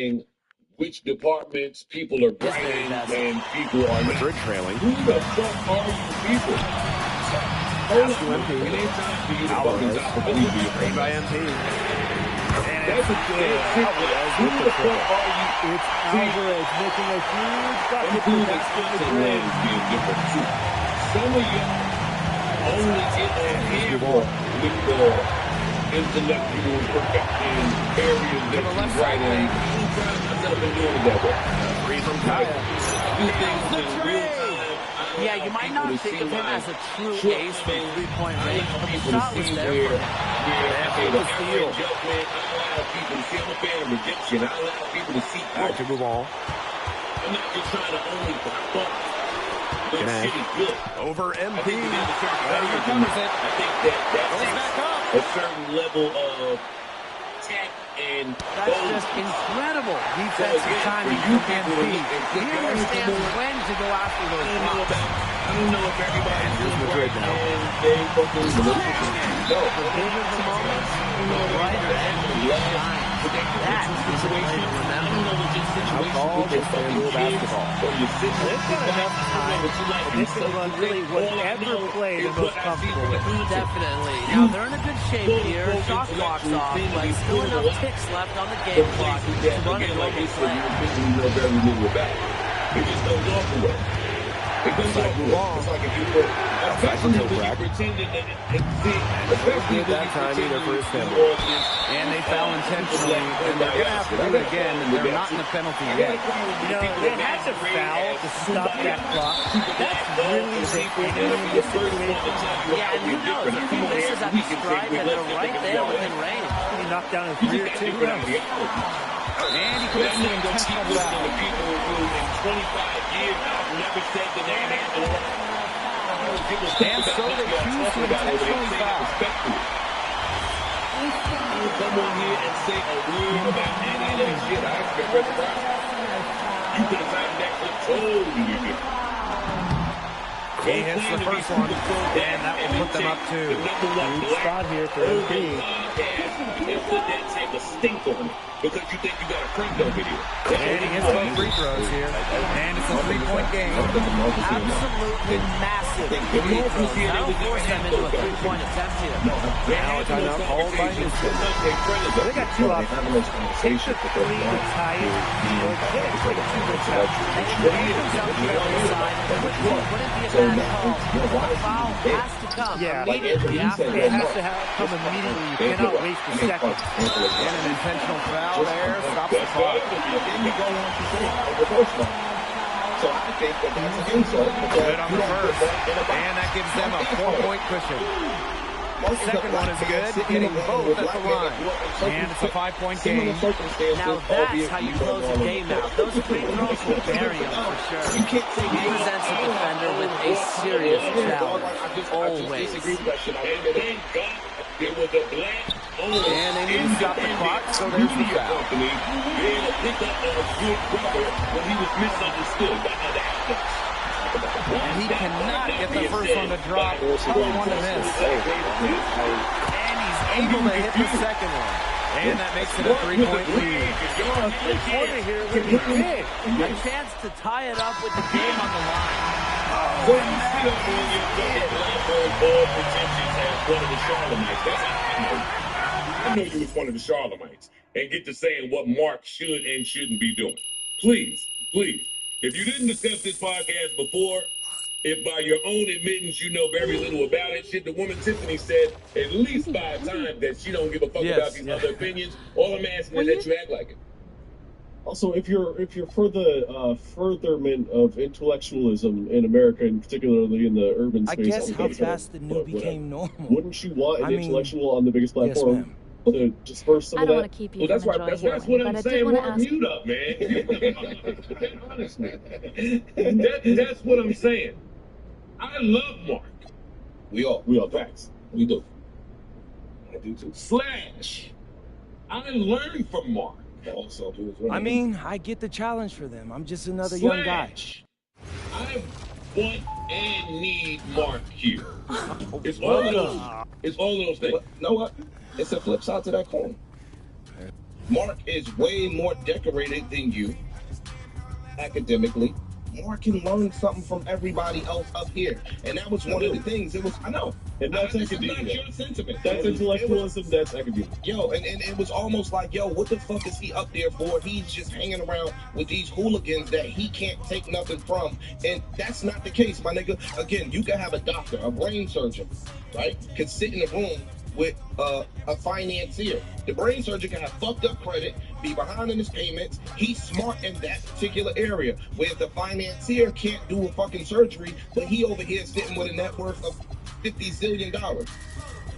identifying which departments people are bright in and people are not. Madrid trailing. Who the fuck are you people? Hold on. It ain't time for you to fucking stop the believe me. Trained by MP. That's a good Alvarez. Who the fuck are you? It's Alvarez making a huge bucket for Madrid. Being different too. Some of y'all only get on camera with the intellectual perfection areas that you right in. I'm trying myself and doing it that way. Free from Kaya. Do things in real time. Yeah, you might not think of him as a true ace from three-point range, but the shot was there for him. The steal. I allow people to see. I'm a fan of redemption. I allow people to see. All right, to move on. I'm not just trying to only pop up. But shit is good. Over MP. I think that's a certain level of tact and that's just incredible defensive timing from MP. He understands when to go after those blocks. I don't know if everybody's doing right now. They fucking The bigger the moment, the brighter every shine. That is a way to remember. Alcohol is FanDuel basketball. They've got enough time for this to run really whatever play they're most comfortable with. Definitely. Now, they're in a good shape here. Shot clock's off, but still enough ticks left on the game clock to run a normal play. It just goes off the way. It goes off the wall. It's like if you were, especially when you pretended that especially that time either for his family. And they foul intentionally, and they're going to have to do it again, and they're not in the penalty yet. You know, they had to foul to stop that clock. That's really the enemy in this situation. Yeah, and who knows? If he misses at the stride, then they're right there within range. He knocked down his rear two. And he commits an intentional foul. People who in 25 years I've never said that they handled it. And so they choose to intentionally foul. Come on here and say a word about any of that shit. I expect reciprocity. You could have found that clip totally different. He hits the first one, and that will put them up two. Huge spot here for MP. And put that type of stink on it because you think you got a Franco video. And he hits both free throws here. And it's a three-point game. Absolutely massive free throws. That'll force them into a three-point attempt here. Now a timeout called by Houston. They got two options. Take the three to tie it, or hit it for the two to tie it. He comes out the other side. Wouldn't be a bad call. The foul has to come immediately after. It has to come immediately. You cannot waste a second. And an intentional foul there stops the clock. So I think that that's an insult. Good on the first. And that gives them a 4-point cushion. Second one is good, hitting both at the line. And it's a 5-point game. Now that's how you close a game out. Those free throws will bury him for sure. He presents a defender with a serious challenge. Always. There was a black and they need to stop the clock, so there's the foul. Being a pickup of a good brother when he was misunderstood by other athletes. And he cannot get the first one to drop. Tough one to miss. And he's able to hit the second one. And that makes it a 3-point lead. Three-pointer here would be big. A chance to tie it up with the game on the line. So you still doing your fucking ball pretensions as one of the Charlemagnes. That's how I know. I know you was one of the Charlemagnes. And get to saying what Mark should and shouldn't be doing. Please, please. If you didn't discuss this podcast before, if by your own admittance you know very little about it, shit, the woman Tiffany said at least 5 times that she don't give a fuck about these other opinions. All I'm asking is that you act like it. Also, if you're for the furtherment of intellectualism in America, and particularly in the urban space, I guess how fast the new became normal. Wouldn't you want an intellectual on the biggest platform to disperse some of that? I don't want to keep you Well, from that's enjoying what it, I'm but saying. I did want to Mark, ask. mute up, man. Honestly, that's what I'm saying. I love Mark. We all Facts. we do. I do too. Slash. I learned from Mark. Also do as well. I mean, I get the challenge for them. I'm just another young guy. I want and need Mark here. It's all of those. It's all of those things. You know what? It's a flip side to that coin. Mark is way more decorated than you academically. Mark can learn something from everybody else up here. And that was one of the things. It was, I know. And that's academia. academia. Your sentiment. That's intellectualism, that's academia. Yo, and it was almost like, yo, what the fuck is he up there for? He's just hanging around with these hooligans that he can't take nothing from. And that's not the case, my nigga. Again, you can have a doctor, a brain surgeon, right? Can sit in a room with a financier. The brain surgeon can have fucked up credit, be behind in his payments. He's smart in that particular area. Where the financier can't do a fucking surgery, but he over here sitting with a net worth of $50 zillion.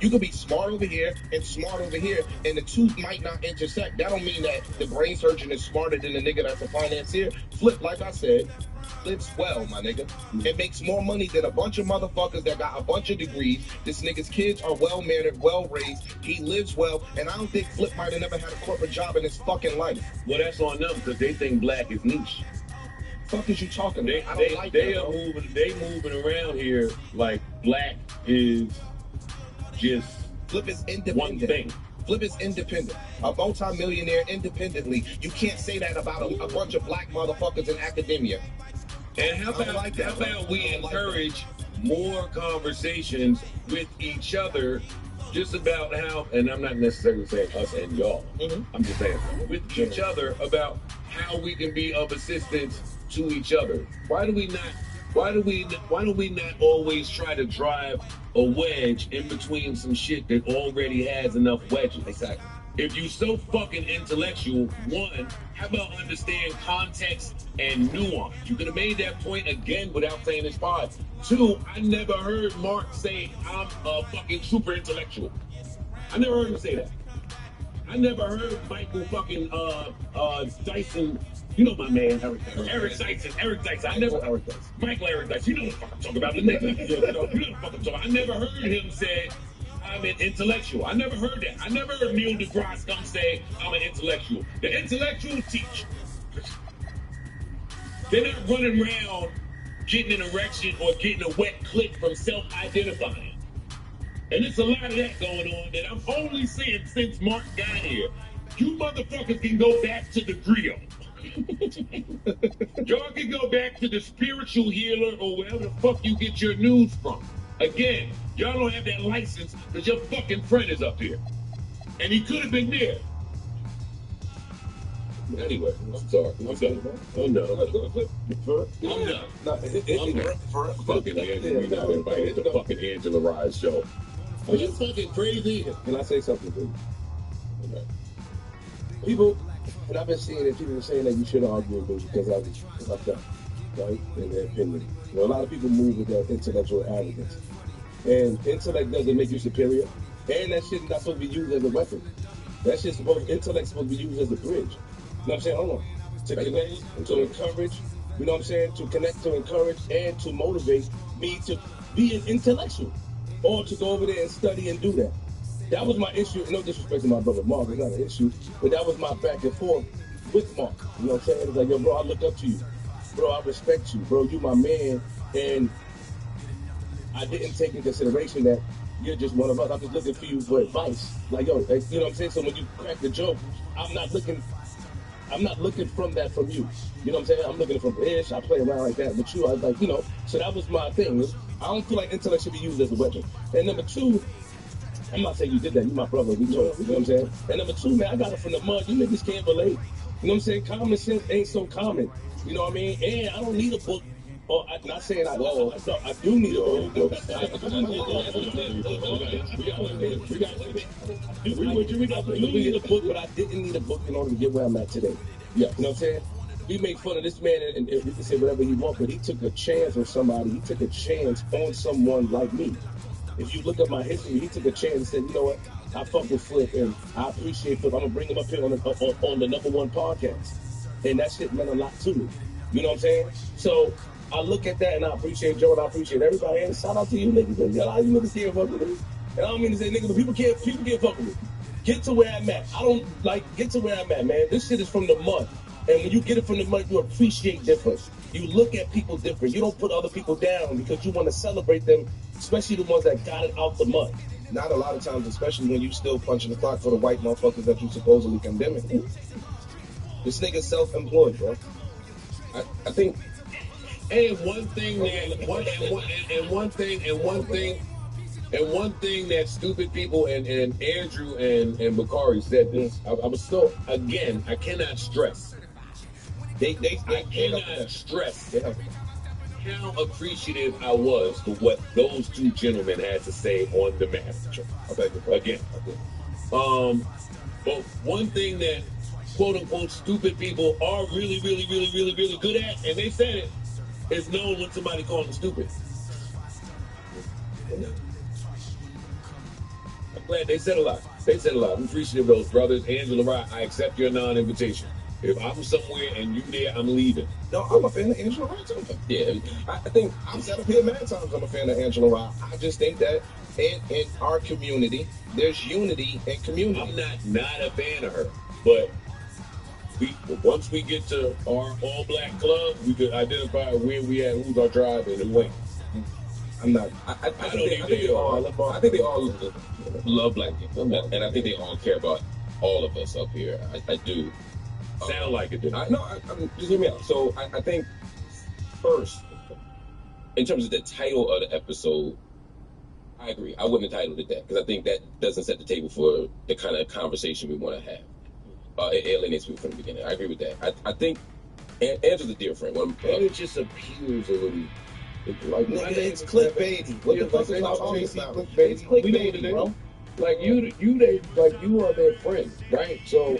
You could be smart over here and smart over here, and the two might not intersect. That don't mean that the brain surgeon is smarter than the nigga that's a financier. Flip, like I said, lives well, my nigga. It makes more money than a bunch of motherfuckers that got a bunch of degrees. This nigga's kids are well-mannered, well-raised. He lives well, and I don't think Flip might have never had a corporate job in his fucking life. Well, that's on them because they think black is niche. Fuck is you talking about? They moving around here like black is just Flip is independent. one thing. Flip is independent. A multi-millionaire independently. You can't say that about a bunch of black motherfuckers in academia. And how about we encourage more conversations with each other just about how, and I'm not necessarily saying us and y'all, I'm just saying with each other about how we can be of assistance to each other. Why do we not always try to drive a wedge in between some shit that already has enough wedges? Exactly. If you so fucking intellectual, one, how about understand context and nuance? You could have made that point again without saying it's fine. Two, I never heard Mark say I'm a fucking super intellectual. I never heard him say that. I never heard Michael fucking Dyson. You know my man, Eric Dyson. I never Michael Eric Dyson. You know what the fuck I'm talking about, the nigga. You know what the fuck I'm talking about. I never heard him say I'm an intellectual. I never heard that. I never heard Neil deGrasse come say I'm an intellectual. The intellectuals teach. They're not running around getting an erection or getting a wet clit from self-identifying. And there's a lot of that going on that I'm only seeing since Mark got here. You motherfuckers can go back to the griot. Y'all can go back to the spiritual healer or wherever the fuck you get your news from. Again, y'all don't have that license because your fucking friend is up here. And he could have been there. Anyway, I'm sorry. I'm done. I'm done. I'm done. I'm done. Fucking Angela, we got invited to the fucking Angela Rise show. Are you fucking crazy? Can I say something to you? Okay. People, and I've been seeing that people are saying that you shouldn't argue with me because I'm done, right? In their opinion. You know, a lot of people move with that intellectual arrogance. And intellect doesn't make you superior. And that shit not supposed to be used as a weapon. That shit's intellect's supposed to be used as a bridge. You know what I'm saying? Hold on. To connect, to encourage, you know what I'm saying? To connect, to encourage, and to motivate me to be an intellectual. Or to go over there and study and do that. That was my issue. No disrespect to my brother Mark, it's not an issue. But that was my back and forth with Mark. You know what I'm saying? It's like, yo, bro, I look up to you. Bro, I respect you. Bro, you my man. And I didn't take into consideration that you're just one of us. I'm just looking for you for advice. Like, yo, like, you know what I'm saying? So when you crack the joke, I'm not looking from that from you. You know what I'm saying? I'm looking from Ish. I play around like that. But you, I was like, you know, so that was my thing. I don't feel like intellect should be used as a weapon. And number two, I'm not saying you did that. You my brother. We talk. You know what I'm saying? And number two, man, I got it from the mud. You niggas can't relate. You know what I'm saying? Common sense ain't so common. You know what I mean? And I don't need a book. Or I'm not saying I do need a book. We need a book, but I didn't need a book in order to get where I'm at today. Yeah, you know what I'm saying? We make fun of this man, and we can say whatever he wants, but he took a chance on somebody. He took a chance on someone like me. If you look at my history, he took a chance and said, you know what? I fuck with Flip, and I appreciate Flip. I'm going to bring him up here on the #1 podcast. And that shit meant a lot to me. You know what I'm saying? So I look at that, and I appreciate Joe, and I appreciate everybody. And shout out to you niggas. A lot of you niggas can't fuck with me. And I don't mean to say niggas, but people can't fuck with me. Get to where I'm at. Get to where I'm at, man. This shit is from the mud. And when you get it from the mud, you appreciate difference. You look at people different. You don't put other people down because you want to celebrate them, especially the ones that got it out the mud. not a lot of times, especially when you still punching the clock for the white motherfuckers that you supposedly condemning. This nigga's self-employed, bro. I think. And one thing that stupid people and Andrew and Bakari said this. I was still, again, I cannot stress. I cannot stress how appreciative I was for what those two gentlemen had to say on the matter. Again. But one thing that quote unquote stupid people are really good at, and they said it, is knowing when somebody calls them stupid. I'm glad they said a lot. I'm appreciative of those brothers. Angela Rye, I accept your non-invitation. If I'm somewhere and you there, I'm leaving. No, I'm a fan of Angela Rye too. Yeah, I think I've said up here many times I'm a fan of Angela Rye. I just think that in our community, there's unity and community. I'm not a fan of her, but once we get to our all-black club, we could identify where we at, who's our tribe, and who ain't. I'm not. I think they all love black people, and I think they all care about all of us up here. I do. Sound like it, didn't it? Just hear me out. So I think first, in terms of the title of the episode, I agree. I wouldn't have titled it that because I think that doesn't set the table for the kind of conversation we want to have. It alienates people from the beginning. I agree with that. I think Angela's a dear friend. It just appeals a little. Like, nigga, it's clickbaity. What the fuck is y'all talking about? It's clickbaity, bro. Like you are their friend, right? So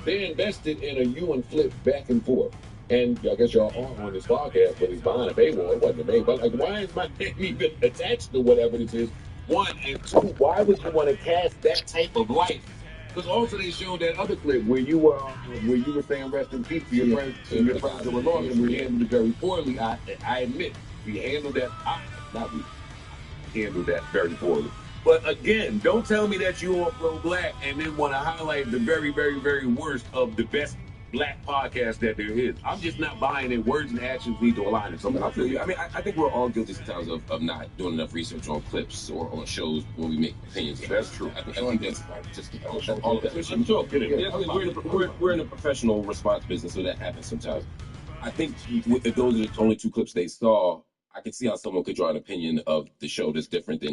they're invested in a you and Flip back and forth. And I guess y'all are on this podcast, but it's behind a paywall. It wasn't a name. But like, why is my name even attached to whatever this is? One, and two, why would you want to cast that type of light? Because also they showed that other clip where you were saying rest in peace to your friends that were lost, and we handled it very poorly. I admit we handled that. We handled that very poorly. But again, don't tell me that you're pro-black and then want to highlight the very worst of the best black podcast that there is. I'm just not buying it. Words and actions need to align. I feel you. I mean, I think we're all guilty sometimes of not doing enough research on clips or on shows when we make opinions. That's true. I think that's just all of that. We're in a professional response business, so that happens sometimes. I think if those are the only two clips they saw, I can see how someone could draw an opinion of the show that's different than